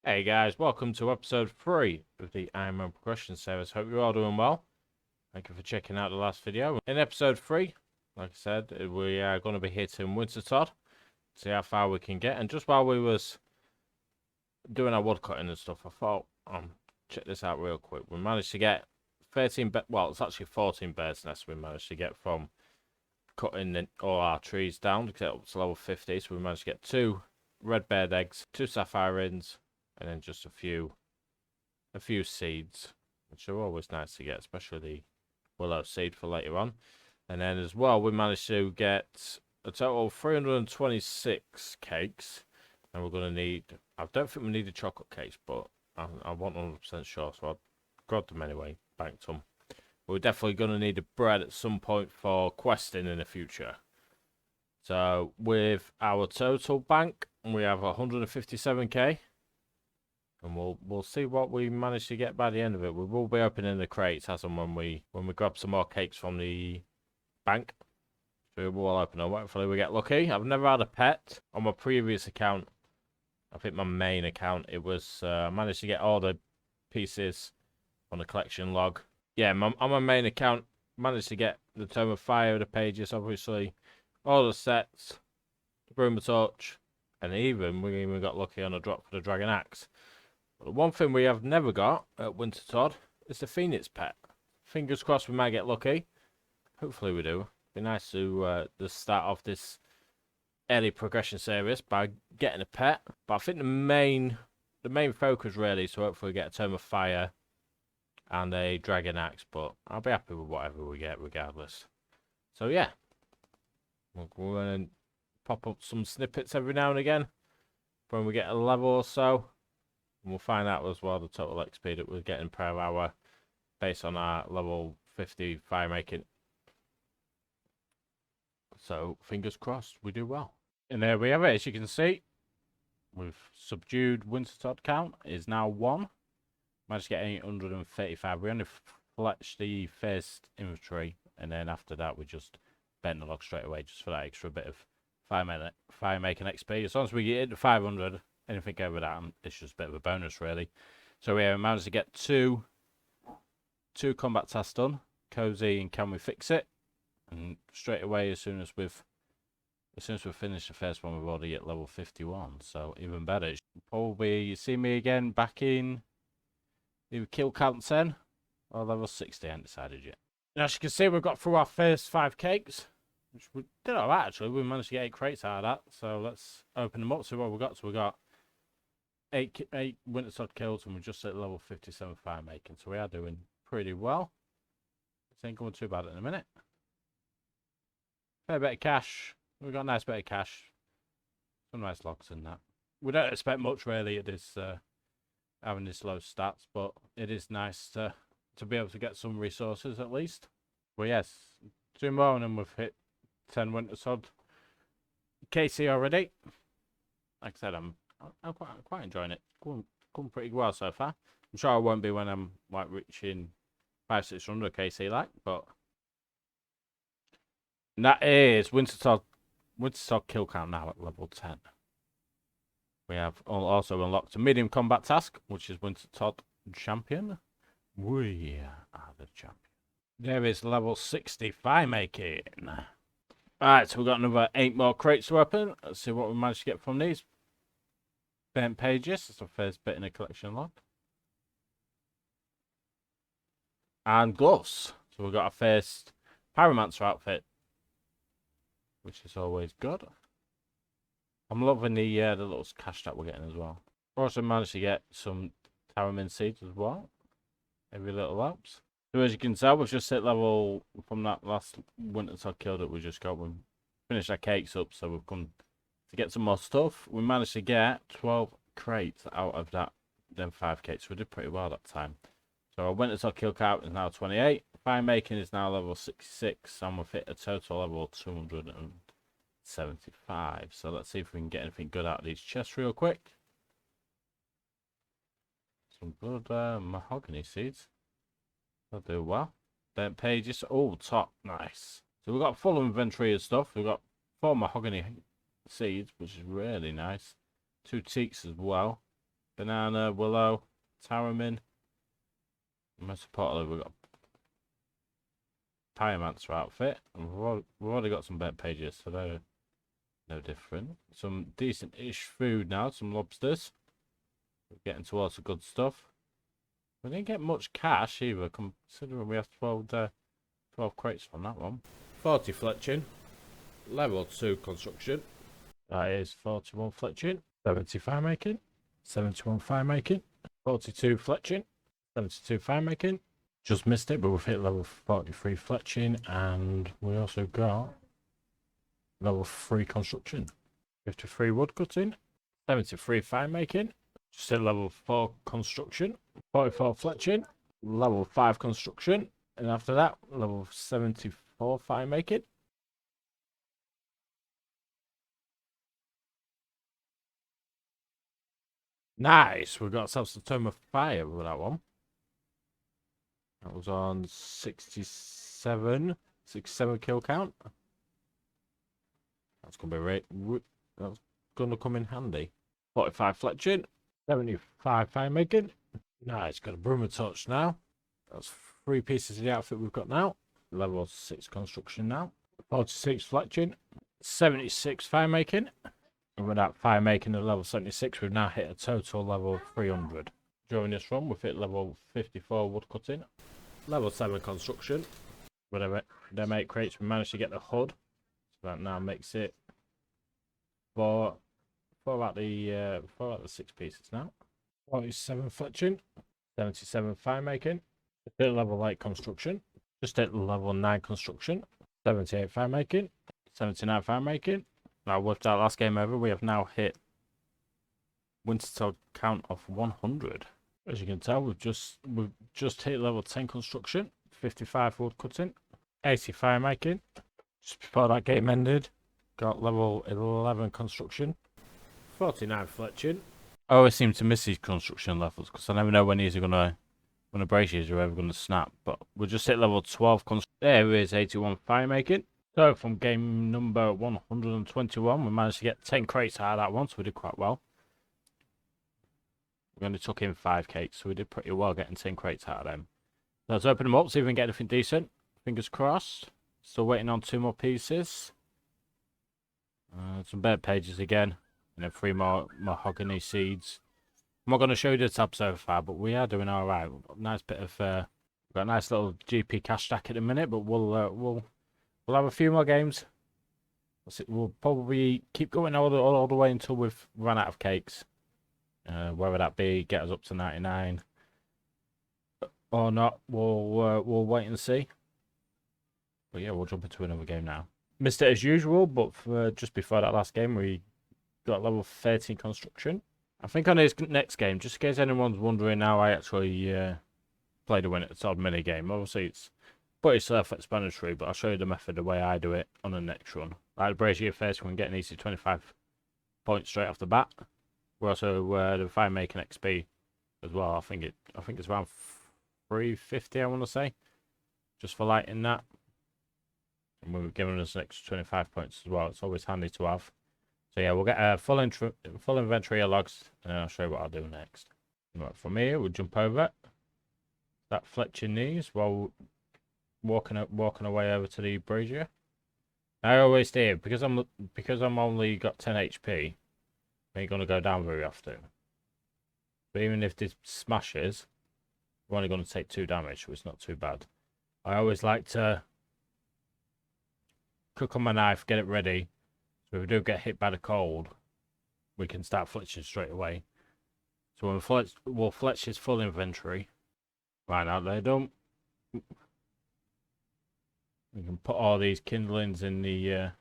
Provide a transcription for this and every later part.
Hey guys, welcome to episode 3 of the Ironman progression series. Hope you're all doing well. Thank you for checking out the last video. In episode 3, like I said, we are going to be hitting Wintertodt, see how far we can get. And just while we was doing our wood cutting and stuff, I thought, check this out real quick. We managed to get 13, well, it's actually 14 birds nests we managed to get from cutting all our trees down to get up to level 50. So we managed to get 2 red bird eggs, 2 sapphire rings, and then just a few seeds, which are always nice to get, especially the willow seed for later on. And then as well, we managed to get a total of 326 cakes, and we're going to need, I don't think we need the chocolate cakes, but I'm 100% sure, so I grabbed them anyway, banked them. We're definitely going to need the bread at some point for questing in the future. So with our total bank, we have 157k. And we'll see what we manage to get by the end of it. We will be opening the crates as and when we grab some more cakes from the bank. So we'll open them. Hopefully we get lucky. I've never had a pet. On my previous account, I think my main account, it was I managed to get all the pieces on the collection log. Yeah, on my main account, managed to get the Tome of Fire, the pages, obviously, all the sets, the Broom of Torch, and we even got lucky on a drop for the Dragon Axe. But the one thing we have never got at Wintertodt is the Phoenix pet. Fingers crossed we might get lucky. Hopefully we do. Be nice to just start off this early progression series by getting a pet. But I think the main focus really is to hopefully get a Tome of Fire and a Dragon Axe. But I'll be happy with whatever we get regardless. So yeah, we're going to pop up some snippets every now and again when we get a level or so. And we'll find out as well the total XP that we're getting per hour based on our level 50 firemaking. So fingers crossed we do well. And there we have it. As you can see, we've subdued Wintertodt count is now 1. Managed to get 835. We only fletched the first inventory, and then after that we just bent the log straight away just for that extra bit of firemaking XP. As long as we get to 500. Anything over that, it's just a bit of a bonus, really. So we managed to get two combat tasks done. Cozy and Can We Fix It? And straight away, as soon as we've finished the first one, we've already hit level 51. So even better. Probably you see me again back in either kill count 10 or level 60. I haven't decided yet. And as you can see, we've got through our first 5 cakes, which we did all right actually. We managed to get 8 crates out of that. So let's open them up. See what we got. So we got 8 Wintertodt kills, and we're just at level 57 firemaking, so we are doing pretty well. This ain't going too bad in a minute. Fair bit of cash. We got a nice bit of cash. Some nice logs in that. We don't expect much really at this having this low stats, but it is nice to be able to get some resources at least. But yes, 2 more and then we've hit 10 Wintertodt KC already. Like I said, I'm quite enjoying it. Going pretty well so far. I'm sure I won't be when I'm like reaching 500-600 KC like, but and that is Wintertodt kill count now at level 10. We have also unlocked a medium combat task, which is Wintertodt champion. We are the champion. There is level 60 firemaking. Alright, so we've got another 8 more crates to open. Let's see what we managed to get from these. Bent pages, that's the first bit in the collection log. And gloves. So we've got our first pyromancer outfit, which is always good. I'm loving the little cash that we're getting as well. Also managed to get some Taramin seeds as well. Every little helps. So as you can tell, we've just hit level from that last Wintertodt kill that we just got. We finished our cakes up, so we've come to get some more stuff. We managed to get 12 crates out of that, then 5 cakes. We did pretty well that time. So our Wintertodt kill count is now 28. Firemaking is now level 66, and we've hit a total level 275. So let's see if we can get anything good out of these chests real quick. Some good mahogany seeds. They'll do well. Bent pages. Oh, top. Nice. So we've got full inventory of stuff. We've got 4 mahogany seeds, which is really nice. 2 teaks as well. banana, willow, tarramin. Most importantly, we've got pyromancer outfit. And we've already got some bed pages, so they're no different. Some decent-ish food now, some lobsters. We're getting towards the good stuff. We didn't get much cash either, considering we have 12 crates on that one. 40 fletching. Level 2 construction. That is 41 fletching. 70 firemaking. 71 firemaking. 42 fletching. 72 firemaking. Just missed it, but we've hit level 43 fletching, and we also got level 3 construction. 53 wood cutting. 73 firemaking. Just hit level 4 construction. 44 fletching. Level 5 construction. And after that, level 74 firemaking. Nice! We got ourselves a Tome of Fire with that one. That was on 67 kill count. That's gonna be that's gonna come in handy. 45 fletching, 75 firemaking. Nice, got a Wintertodt now. That's 3 pieces of the outfit we've got now. Level 6 construction now. 46 fletching, 76 firemaking. And with that firemaking at level 76, we've now hit a total level 300. During this run, we've hit level 54 woodcutting. Level 7 construction. Whatever, them 8 crates, we managed to get the hood. So that now makes it four out the 6 pieces now. 47 fletching. 77 firemaking. Just hit level 8 construction. Just hit level 9 construction. 78 firemaking. 79 firemaking. Now, with that last game over, we have now hit Wintertodt count of 100. As you can tell, we've just hit level 10 construction, 55 wood cutting, 80 firemaking. Just before that game ended, got level 11 construction, 49 fletching. I always seem to miss these construction levels because I never know when these are gonna braziers are ever gonna snap. But we just hit level 12 construction. There is 81 firemaking. So from game number 121, we managed to get 10 crates out of that one, so we did quite well. We only took in 5 cakes, so we did pretty well getting 10 crates out of them. So let's open them up, see if we can get anything decent. Fingers crossed. Still waiting on 2 more pieces. Some bed pages again, and then 3 more mahogany seeds. I'm not going to show you the tab so far, but we are doing all right. Nice bit of, we've got a nice little GP cash stack at the minute, but we'll have a few more games. We'll probably keep going all the way until we've run out of cakes. Whether that be get us up to 99 or not, we'll wait and see. But yeah, we'll jump into another game now. Missed it as usual, but just before that last game, we got level 13 construction. I think on his next game, just in case anyone's wondering how I actually played a Wintertodt mini game. Obviously, it's pretty self-explanatory, but I'll show you the method, the way I do it on the next run. Like the brazier first, we can get an easy 25 points straight off the bat. We're also the firemaking XP as well. I think it's around 350, I want to say, just for lighting that. And we're giving us an extra 25 points as well. It's always handy to have. So yeah, we'll get a full inventory of logs, and then I'll show you what I'll do next. Right, from here, we'll jump over that fletching these while walking away over to the brazier. I always do, because I'm only got 10 HP. I ain't gonna go down very often. But even if this smashes, we're only gonna take 2 damage, so it's not too bad. I always like to cook on my knife, get it ready, so if we do get hit by the cold, we can start fletching straight away. So when we'll fletch his full inventory. Right out there, done. We can put all these kindlings in the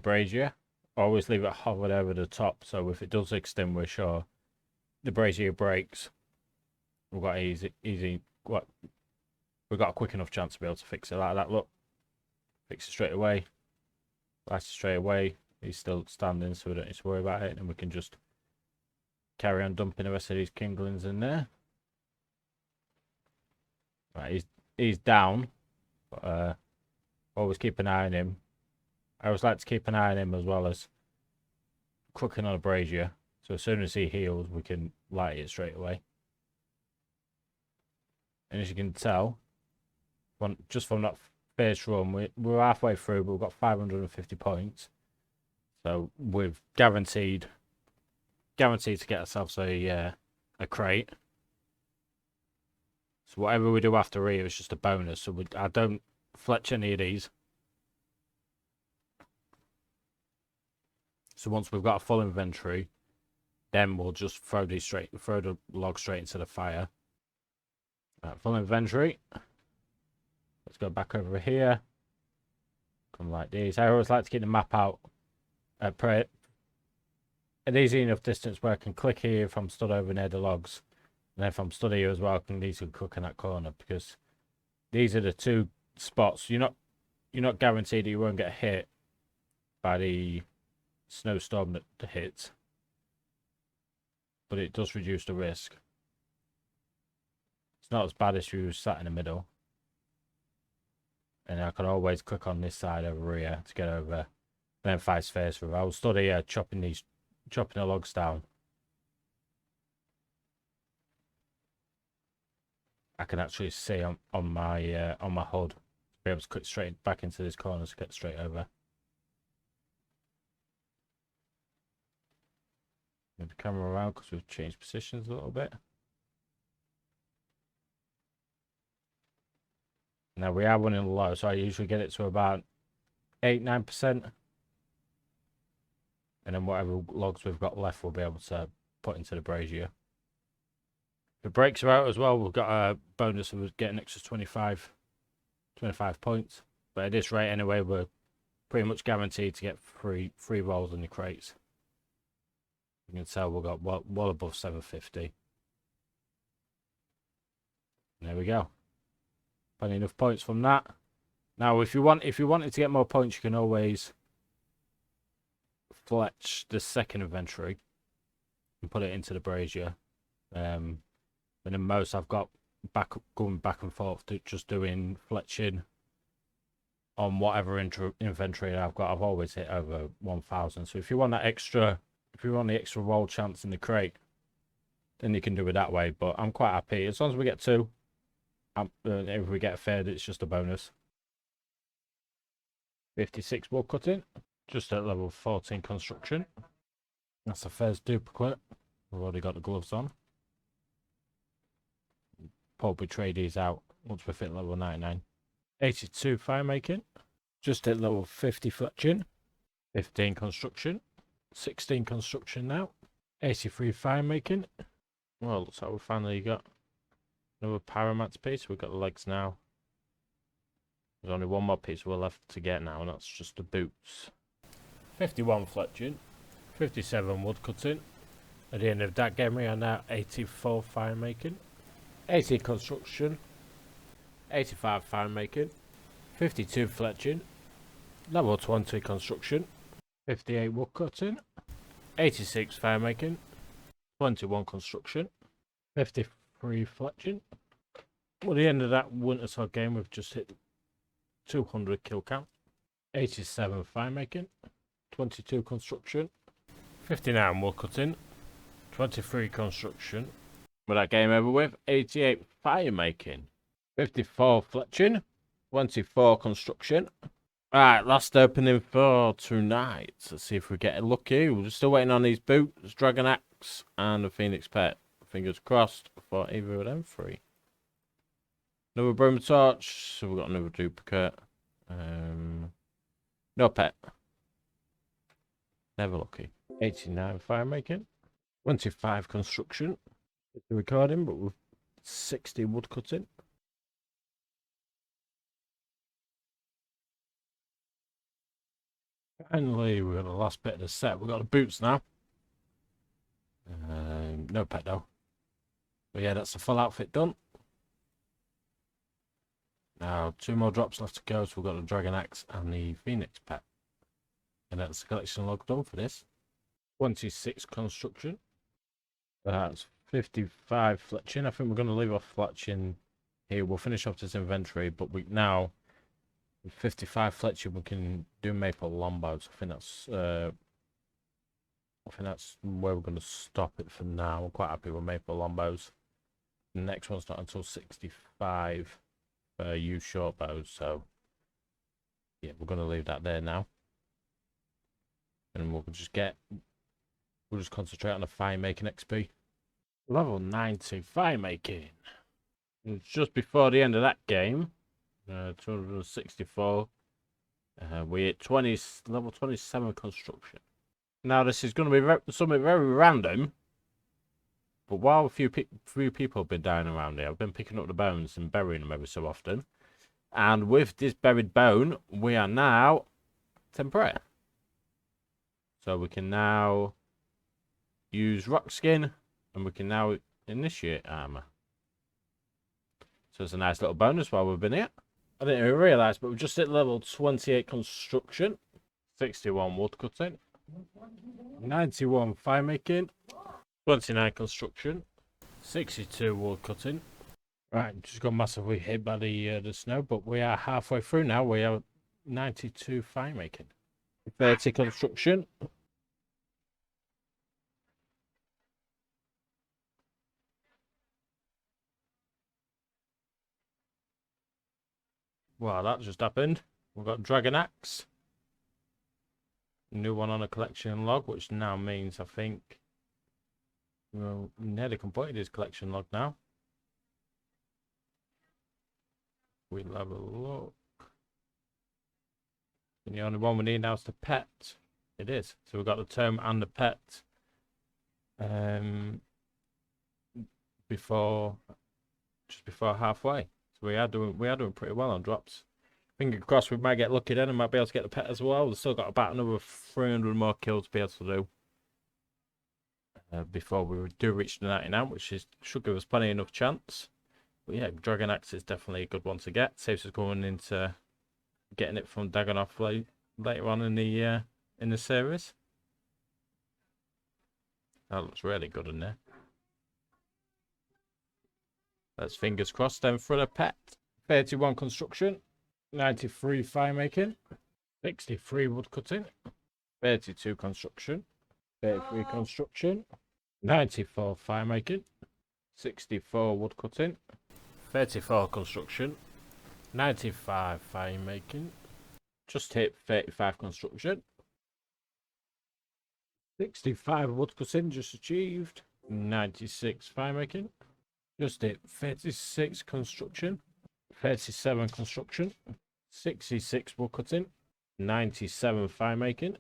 brazier. Always leave it hovered over the top, so if it does extinguish or the brazier breaks, we've got we've got a quick enough chance to be able to fix it like that. Look, fix it straight away. Light it straight away. He's still standing, so we don't need to worry about it, and we can just carry on dumping the rest of these kindlings in there. Right, he's down, but always keep an eye on him. I always like to keep an eye on him as well as cooking on a brazier So as soon as he heals, we can light it straight away. And as you can tell, just from that first run, we're halfway through, but we've got 550 points. So we've guaranteed to get ourselves a crate. So whatever we do after here is just a bonus. So I don't fletch any of these. So once we've got a full inventory, then we'll just throw the log straight into the fire. Full inventory. Let's go back over here. Come like these. I always like to keep the map out at an easy enough distance where I can click here if I'm stood over near the logs. And then if I'm stood here as well, I can easily click in that corner, because these are the two spots. You're not guaranteed that you won't get hit by the snowstorm that hits, but it does reduce the risk. It's not as bad as you sat in the middle. And I can always click on this side over here to get over, then vice versa. I will stood here chopping the logs down. I can actually see on my HUD to be able to click straight back into this corner to get straight over. Move the camera around because we've changed positions a little bit. Now we are running low, so I usually get it to about 8-9%. And then whatever logs we've got left, we'll be able to put into the brazier. If the brakes are out as well, we've got a bonus of getting extra 25 points. But at this rate anyway, we're pretty much guaranteed to get free rolls in the crates. You can tell we've got well above 750. There we go. Plenty enough points from that. Now, if you wanted to get more points, you can always fletch the second inventory and put it into the brazier. And in most, I've got going back and forth to just doing fletching on whatever inventory I've got. I've always hit over 1,000. So if you want the extra roll chance in the crate, then you can do it that way. But I'm quite happy as long as we get 2. If we get a third, it's just a bonus. 56 wood cutting, just at level 14 construction. That's the first duplicate. We've already got the gloves on. Probably trade these out once we fit level 99. 82 firemaking, just at level 50 fletching. 15 construction, 16 construction now. 83 firemaking. Well, looks like we finally got another paramat piece. We've got the legs now. There's only one more piece we're left to get now, and that's just the boots. 51 fletching, 57 wood cutting. At the end of that game, we are now 84 firemaking, 80 construction, 85 firemaking, 52 fletching, level 20 construction, 58 wood cutting, 86 firemaking, 21 construction, 53 fletching. Well, at the end of that Wintertodt game, we've just hit 200 kill count. 87 firemaking, 22 construction, 59 wood cutting, 23 construction. With that game over with, 88 firemaking, 54 fletching, 24 construction. Alright, last opening for tonight. Let's see if we get lucky. We're still waiting on these boots, Dragon Axe, and the Phoenix Pet. Fingers crossed for either of them 3. Another broom torch, so we've got another duplicate. No pet. Never lucky. 89 firemaking, 25 construction. It's the recording, but with 60 wood cutting. Finally, we've got the last bit of the set. We've got the boots now. No pet though. But yeah, that's the full outfit done. Now, 2 more drops left to go. So we've got the Dragon Axe and the Phoenix Pet. And that's the collection log done for this. 26 construction. That's 55 fletching. I think we're going to leave off fletching here. We'll finish off this inventory, but with 55 fletching, we can do maple longbows. I think that's I think that's where we're going to stop it for now. I'm quite happy with maple longbows. The next one's not until 65 for U short bows, so yeah, we're going to leave that there now. And we'll just concentrate on the fire making XP. Level 90 fire making. It's just before the end of that game. 264. We hit level 27 construction. Now this is going to be something very random. But while a few people have been dying around here, I've been picking up the bones and burying them every so often. And with this buried bone, we are now temporary. So we can now use rock skin, and we can now initiate armor. So it's a nice little bonus while we've been here. I didn't even realise, but we've just hit level 28 construction, 61 wood cutting, 91 fire making, 29 construction, 62 wood cutting. Right, just got massively hit by the snow, but we are halfway through now. We have 92 fire making, 30 construction. Wow, that just happened. We've got Dragon Axe. New one on a collection log, which now means I think we'll nearly completed his collection log now. We level up. And the only one we need now is the pet. It is. So we've got the tome and the pet. Just before halfway. So we are doing pretty well on drops. Fingers crossed we might get lucky then and might be able to get the pet as well. We've still got about another 300 more kills to be able to do before we do reach the 99, which should give us plenty enough chance. But yeah, Dragon Axe is definitely a good one to get. Saves us going into getting it from Dagonoth later on in the series. That looks really good in there. Let's fingers crossed then for the pet. 31 construction, 93 fire making, 63 wood cutting, 32 construction, 33 construction, 94 fire making, 64 wood cutting, 34 construction, 95 fire making, just hit 35 construction, 65 wood cutting just achieved, 96 fire making. Just hit 36 construction, 37 construction, 66 wood cutting, 97 fire making,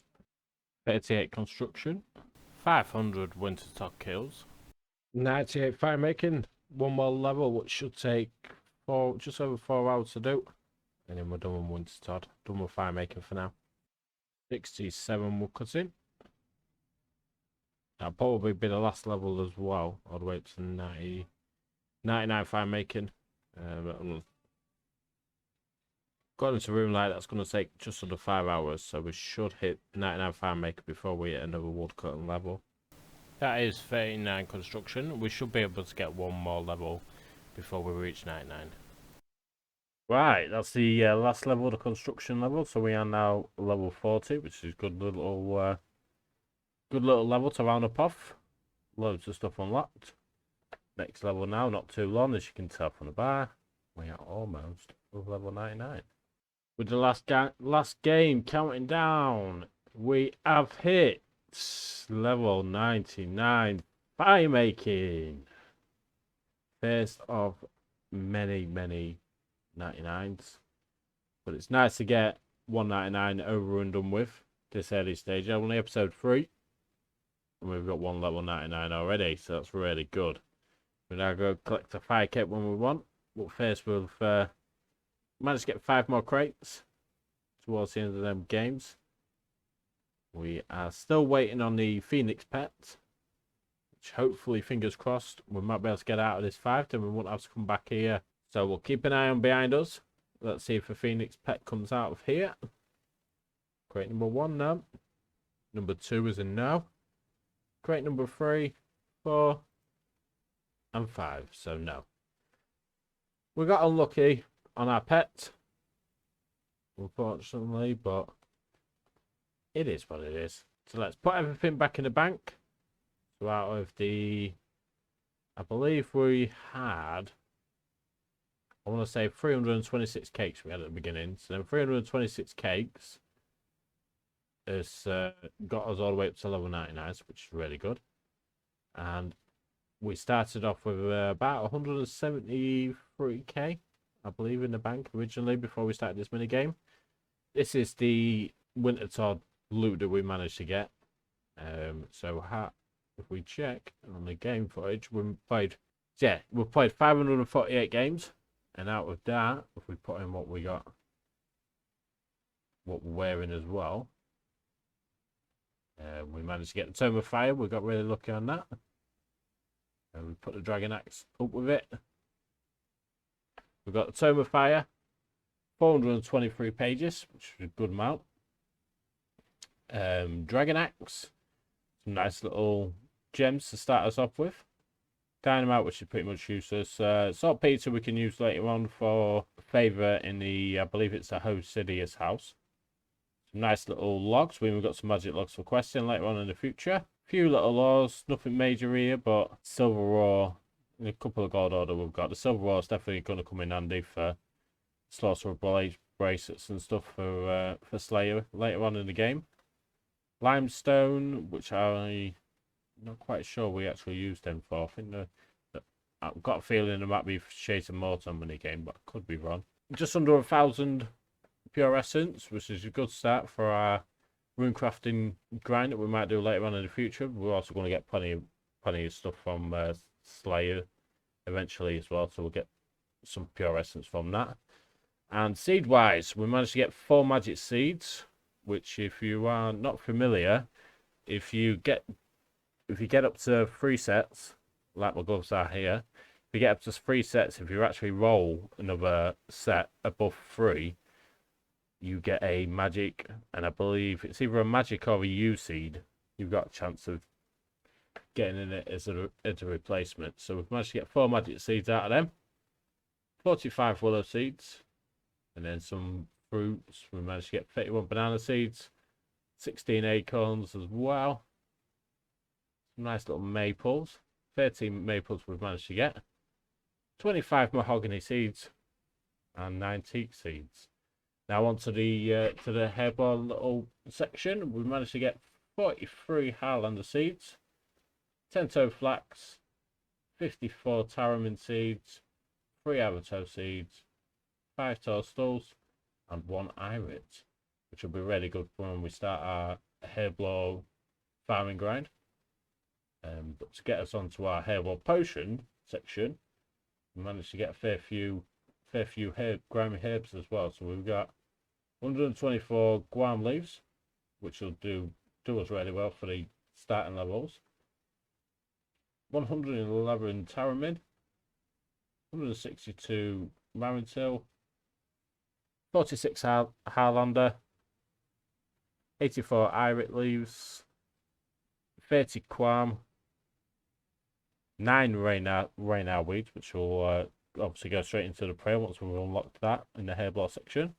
38 construction, 500 Wintertodt kills, 98 fire making, one more level which should take just over 4 hours to do. And then we're done with Wintertodt, done with fire making for now. 67 wood cutting. That'll probably be the last level as well, all the way up to 99 fire making. According to room light, that's going to take just under 5 hours, so we should hit 99 fire maker before we hit another wood cutting level. That is 39 construction. We should be able to get one more level before we reach 99. Right, that's the last level of the construction level. So we are now level 40, which is good little level to round up off. Loads of stuff unlocked. Next level now, not too long, as you can tell from the bar. We are almost with level 99. With the last game counting down, we have hit level 99 fire making. First of many 99s. But it's nice to get 199 over and done with this early stage. Only episode 3. And we've got one level 99 already, so that's really good. We now go collect a fire kit when we want. But first we'll manage to get 5 more crates towards the end of them games. We are still waiting on the Phoenix pet, which hopefully, fingers crossed, we might be able to get out of this 5, then we won't have to come back here. So we'll keep an eye on behind us. Let's see if a Phoenix pet comes out of here. Crate number 1 now. Number 2 is a no. Crate number 3, 4, and 5, so no. We got unlucky on our pet, unfortunately, but it is what it is. So let's put everything back in the bank. So out of the, I believe we had, I want to say 326 cakes we had at the beginning. So then 326 cakes has got us all the way up to level 99, which is really good. And we started off with about 173k, I believe, in the bank originally before we started this mini game. This is the Wintertodt loot that we managed to get. So if we check on the game footage, we played 548 games, and out of that, if we put in what we got, what we're wearing as well, we managed to get the Tome of Fire. We got really lucky on that. We put the Dragon Axe up with it. We've got the Tome of Fire, 423 pages, which is a good amount. Dragon Axe, some nice little gems to start us off with. Dynamite, which is pretty much useless. Salt pizza we can use later on for favour in the, I believe it's the host Sidious house. Some nice little logs. We've got some magic logs for questing later on in the future. A few little laws, nothing major here, but silver raw, and a couple of gold order we've got. The silver raw is definitely going to come in handy for slaughter bracelets and stuff for Slayer later on in the game. Limestone, which I'm not quite sure we actually used them for. I think I've got a feeling there might be shades of mortar in the game, but I could be wrong. Just under 1,000 pure essence, which is a good start for our rune crafting grind that we might do later on in the future. We're also going to get plenty of stuff from Slayer eventually as well, so we'll get some pure essence from that. And seed wise, we managed to get 4 magic seeds, which, if you are not familiar, if you get up to 3 sets, like my gloves are here, if you get up to 3 sets, if you actually roll another set above 3, you get a magic, and I believe it's either a magic or a U seed. You've got a chance of getting in it as a replacement. So we've managed to get 4 magic seeds out of them, 45 willow seeds, and then some fruits. We managed to get 31 banana seeds, 16 acorns as well. Some nice little maples, 13 maples we've managed to get, 25 mahogany seeds, and 9 teak seeds. Now on to the hairball little section. We managed to get 43 Highlander seeds, 10 toe flax, 54 Taramin seeds, 3 Avato seeds, 5 toadstools, and 1 irit, which will be really good for when we start our hairball farming grind. But to get us onto our hairball potion section, we managed to get a fair few grimy herbs as well. So we've got 124 guam leaves, which will do us really well for the starting levels. 111 Taramin, 162 Marintil, 46 Highlander, 84 irit leaves, 30 quam, 9 rain weeds, which will obviously go straight into the prayer once we've unlocked that in the hairball section.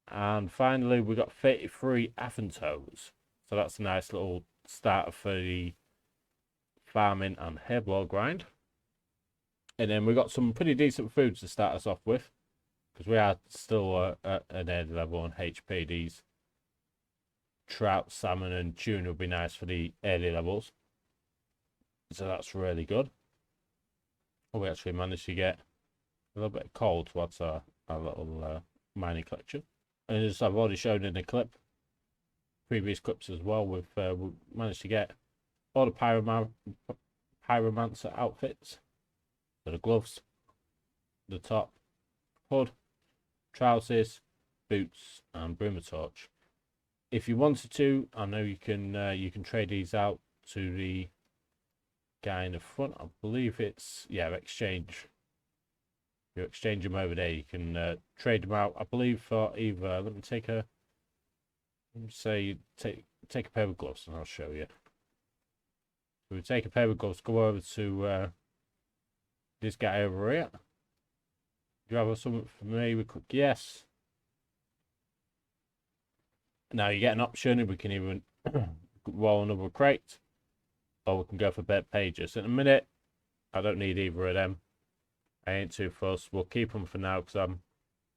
And finally, we got 33 Afantos. So that's a nice little starter for the farming and hairball grind. And then we got some pretty decent foods to start us off with, because we are still at an early level on HP. These trout, salmon, and tuna will be nice for the early levels. So that's really good. We actually managed to get a little bit of coal to add to our little mining collection. And as I've already shown in the previous clips as well, we've managed to get all the pyromancer outfits. So the gloves, the top, hood, trousers, boots, and broomer torch. If you wanted to, I know you can trade these out to the guy in the front. I believe it's exchange. You exchange them over there. You can trade them out. I believe for either. Let me take a. Let me say take a pair of gloves, and I'll show you. So we take a pair of gloves. Go over to this guy over here. Do you have something for me? We could yes. Now you get an option. We can even roll another crate, or we can go for better pages. In a minute, I don't need either of them. I ain't too fussed. We'll keep them for now because I'm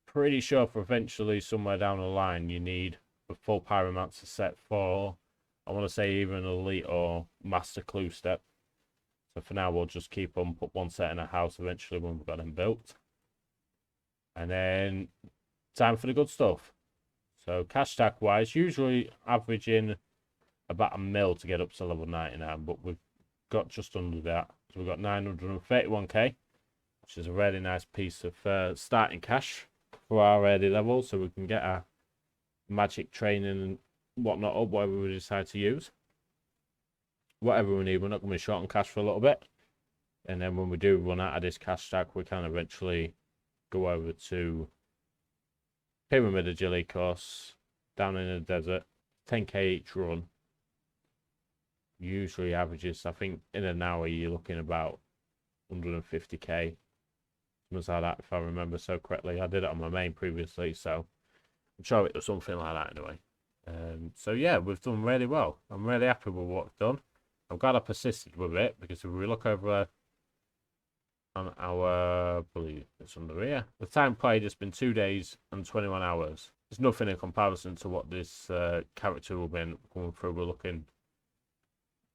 pretty sure for eventually somewhere down the line you need a full pyromancer set for, I want to say, either an elite or master clue step. So for now we'll just keep them, put one set in a house eventually when we've got them built. And then time for the good stuff. So cash stack wise, usually averaging about $1 mil to get up to level 99, but we've got just under that. So we've got 931k, which is a really nice piece of starting cash for our early level, so we can get our magic training and whatnot up, whatever we decide to use. Whatever we need, we're not going to be short on cash for a little bit. And then when we do run out of this cash stack, we can eventually go over to Pyramid Agility course down in the desert. 10k each run. Usually averages, I think, in an hour you're looking about 150k. Something like that, if I remember so correctly. I did it on my main previously, so I'm sure it was something like that anyway. So yeah, we've done really well. I'm really happy with what we've done. I'm glad I persisted with it, because if we look over on our, I believe it's under here, the time played has been 2 days and 21 hours. There's nothing in comparison to what this character will be going through. We're looking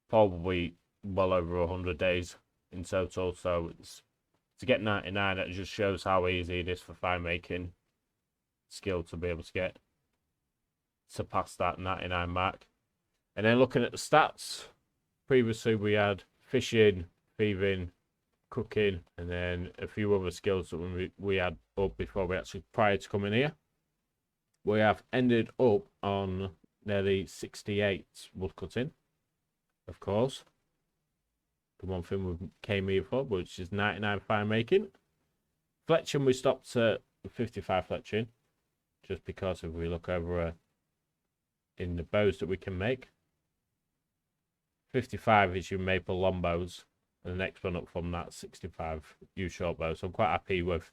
probably well over 100 days in total, so it's to get 99, that just shows how easy it is for fire making skill to be able to surpass that 99 mark. And then looking at the stats, previously we had fishing, thieving, cooking, and then a few other skills that we had up before we actually, prior to coming here. We have ended up on nearly 68 woodcutting, of course. The one thing we came here for, which is 99 fire making. Fletching, we stopped at 55 fletching, just because if we look over in the bows that we can make, 55 is your maple long bows, and the next one up from that, 65 use short bows. So I'm quite happy with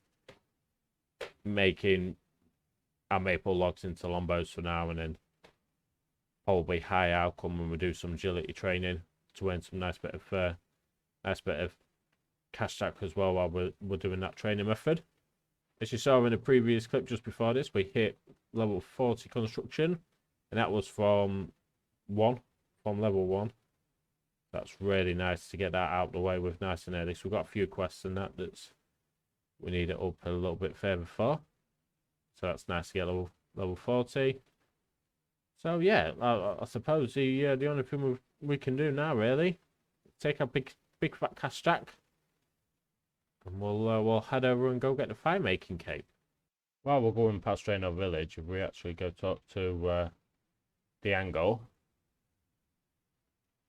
making our maple logs into long bows for now, and then probably high outcome when we do some agility training to earn some nice bit of cash stack as well while we're doing that training method. As you saw in the previous clip just before this, we hit level 40 construction, and that was from level 1. That's really nice to get that out of the way with nice and early. So we've got a few quests and that's we need it up a little bit further for. So that's nice to get level 40. So yeah, I suppose the only thing we can do now really, take our big fat cash stack, and we'll head over and go get the fire making cape. While we're going past Draenor Village, if we actually go talk to the Angle,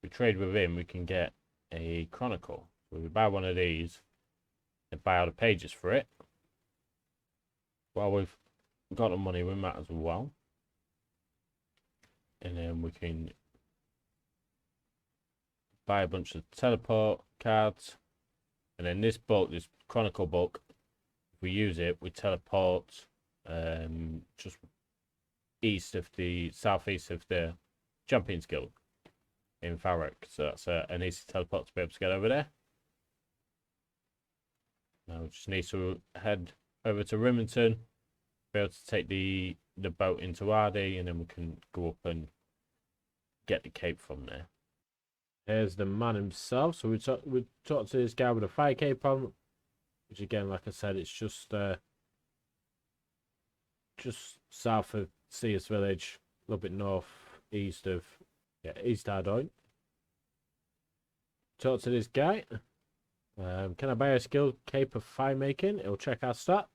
we trade with him, we can get a chronicle. So we buy one of these and buy all the pages for it. While we've got the money, we might as well. And then we can buy a bunch of teleport cards. And then this book, this chronicle book, if we use it, we teleport just southeast of the Champions Guild in Farrock. So that's an easy teleport to be able to get over there. Now we just need to head over to Rimmington, be able to take the boat into Ardee, and then we can go up and get the cape from there. Here's the man himself. So we talked to this guy with a fire cape on, which again, like I said, it's just south of Sears Village, a little bit northeast of East Ardoin. Talk to this guy. Can I buy a skilled cape of fire making? It'll check our stats.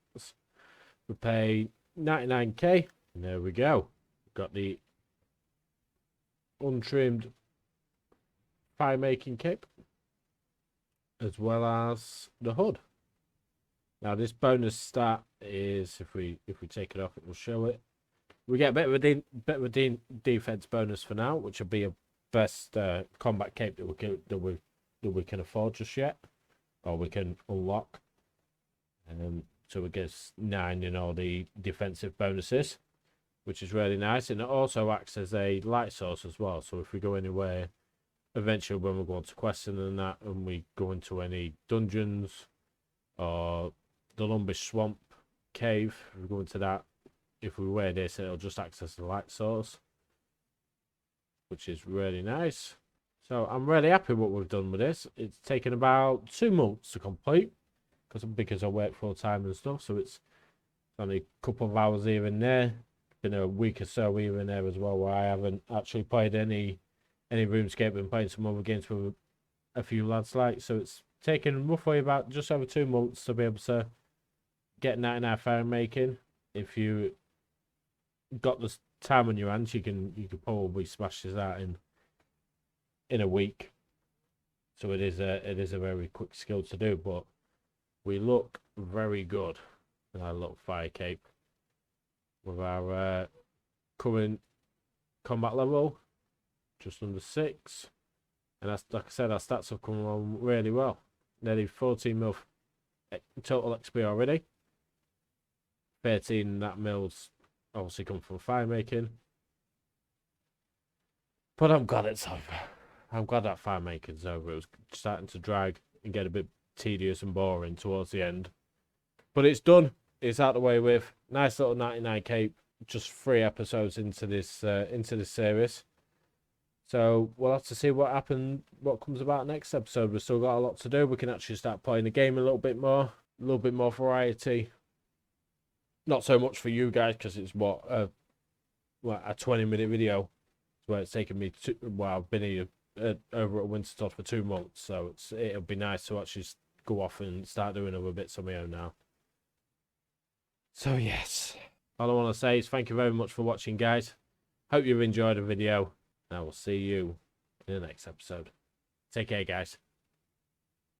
We pay 99k, and there we go. We've got the untrimmed fire making cape, as well as the hood. Now this bonus stat is, if we take it off, it will show it. We get a bit of a defense bonus for now, which will be a best combat cape that we can afford just yet, or we can unlock. So we get 9 in all the defensive bonuses. which is really nice. And it also acts as a light source as well. So if we go anywhere, eventually when we go on to questing and that, and we go into any dungeons or the Lumbish Swamp cave, if we go into that, if we wear this, it'll just act as a light source, which is really nice. So I'm really happy what we've done with this. It's taken about 2 months to complete because I work full time and stuff. So it's only a couple of hours here and there. Been a week or so here and there as well where I haven't actually played any RuneScape and playing some other games with a few lads like. So it's taken roughly about just over 2 months to be able to get 99 firemaking. If you got the time on your hands, you can probably smash this out in a week. So it is a very quick skill to do, but we look very good in our little fire cape with our current combat level just under 6, and that's, like I said, our stats have come along really well. Nearly 14 mil total XP already. 13 that mil's obviously come from firemaking, but I'm glad it's over. I'm glad that firemaking's over. It was starting to drag and get a bit tedious and boring towards the end, but it's done. It's out the way with. Nice little 99 cape. Just 3 episodes into this series. So we'll have to see what comes about next episode. We've still got a lot to do. We can actually start playing the game a little bit more variety. Not so much for you guys because it's a 20-minute video. Where it's taken me I've been here over at Wintertodt for 2 months, so it'll be nice to actually go off and start doing other bits on my own now. So yes, all I want to say is thank you very much for watching, guys. Hope you've enjoyed the video, and I will see you in the next episode. Take care, guys.